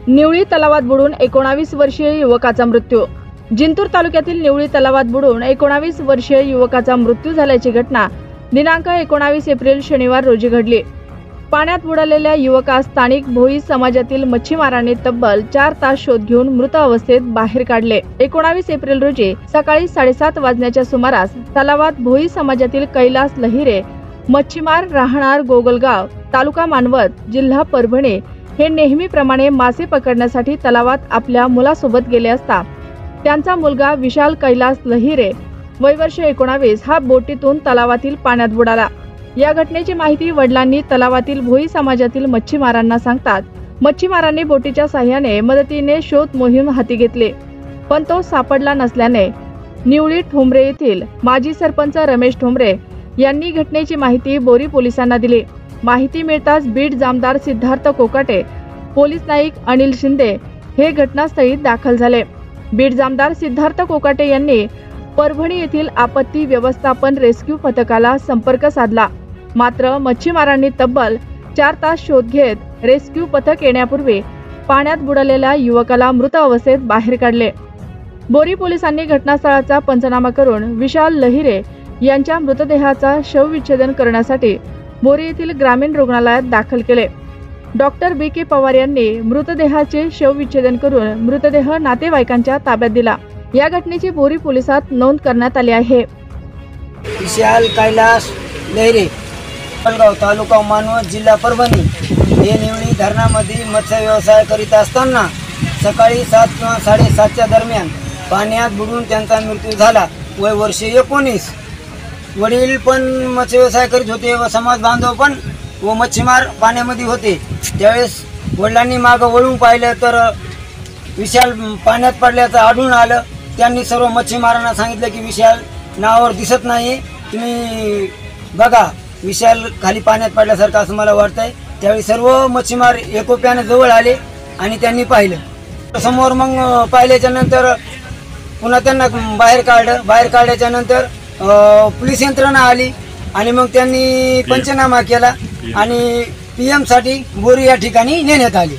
निवळी तलावात बुडून 19 वर्षीय युवकाचा मृत्यू। जिंतूर तालुक्यातील निवळी तलावात बुडून 19 वर्षीय युवकाचा मृत्यू झाल्याची घटना दिनांक 19 एप्रिल शनिवार रोजी घडली। पाण्यात बुडालेल्या युवकास स्थानिक भोई समाजातील मच्छीमारांनी तब्बल 4 तास शोध घेऊन मृत अवस्थेत बाहेर काढले। 19 एप्रिल रोजी सकाळी 7:30 वाजण्याच्या सुमारास तलावात भोई समाजातील कैलास लहिरे मच्छीमार राहणार गोगलगाव तालुका मानवत जिल्हा परभणी हे नेहमीप्रमाणे मासे पकडण्यासाठी तलावात आपल्या मुलासोबत गेले असता त्यांचा मुलगा विशाल कैलास लहिरे वय वर्ष 19 हा बोटीतून तलावातील पाण्यात बुडाला। या घटनेची माहिती वडिलांनी तलावातील भोई समाजातील मच्छीमारांना सांगतात मच्छीमारांनी बोटीच्या साहाय्याने मदतीने शोध मोहीम हाती घेतली, पण तो सापडला नसल्याने निवळी ठोंबरे येथील माजी सरपंच रमेश ठोंबरे यांनी घटनेची माहिती बोरी पोलिसांना दिली। माहिती मिळताच बीड जामदार सिद्धार्थ कोकाटे, पोलीस नाईक अनिल शिंदे हे घटनास्थळी दाखल झाले। बीड जामदार सिद्धार्थ कोकाटे यांनी परभणी येथील आपत्ती व्यवस्थापन रेस्क्यू पथकाला संपर्क साधला, मात्र मच्छीमारांनी तब्बल 4 तास शोध घेत रेस्क्यू पथक येण्यापूर्वी पाण्यात बुडालेल्या युवकाला मृत अवस्थेत बाहेर काढले। बोरी पोलिसांनी घटनास्थळाचा पंचनामा करून विशाल लहिरे यांच्या मृतदेहाचा शवविच्छेदन करण्यासाठी बोरी येथील ग्रामीण रुग्णालयात दाखल केले। Doctor BK. पवार यांनी मृतदेहाचे शवविच्छेदन करून मृतदेह नातेवाईकांच्या ताब्यात दिला। या घटनेची बोरी पोलिसात नोंद करण्यात आली आहे। विशाल कैलास लहिरे, गोगलगाव तालुका मानवत जिल्हा परभणी हे निवळी धरणामध्ये मत्स्य व्यवसाय करीत असताना सकाळी 7 किंवा 7:30च्या दरम्यान पाण्यात बुडून त्यांचा मृत्यू झाला। वय वर्ष 19। वडील पण मत्स्य व्यवसाय करीत होते व समाज बांधव पण व मच्छीमार पाण्यामध्ये होते। त्यावेळेस वडिलांनी मागं वळून पाहिलं तर विशाल पाण्यात पडल्याचं आढळून आलं। त्यांनी सर्व मच्छीमारांना सांगितलं की विशाल नावावर दिसत नाही, तुम्ही बघा, विशाल खाली पाण्यात पडल्यासारखं असं मला वाटतंय। त्यावेळी सर्व मच्छीमार एकोप्याने जवळ आले आणि त्यांनी पाहिलं। समोर मग पाहिल्याच्या नंतर पुन्हा त्यांना बाहेर काढलं। बाहेर काढल्याच्या नंतर पोलीस यंत्रणा आली आणि मग त्यांनी पंचनामा केला आणि PM साठी बोरी या ठिकाणी नेण्यात आली।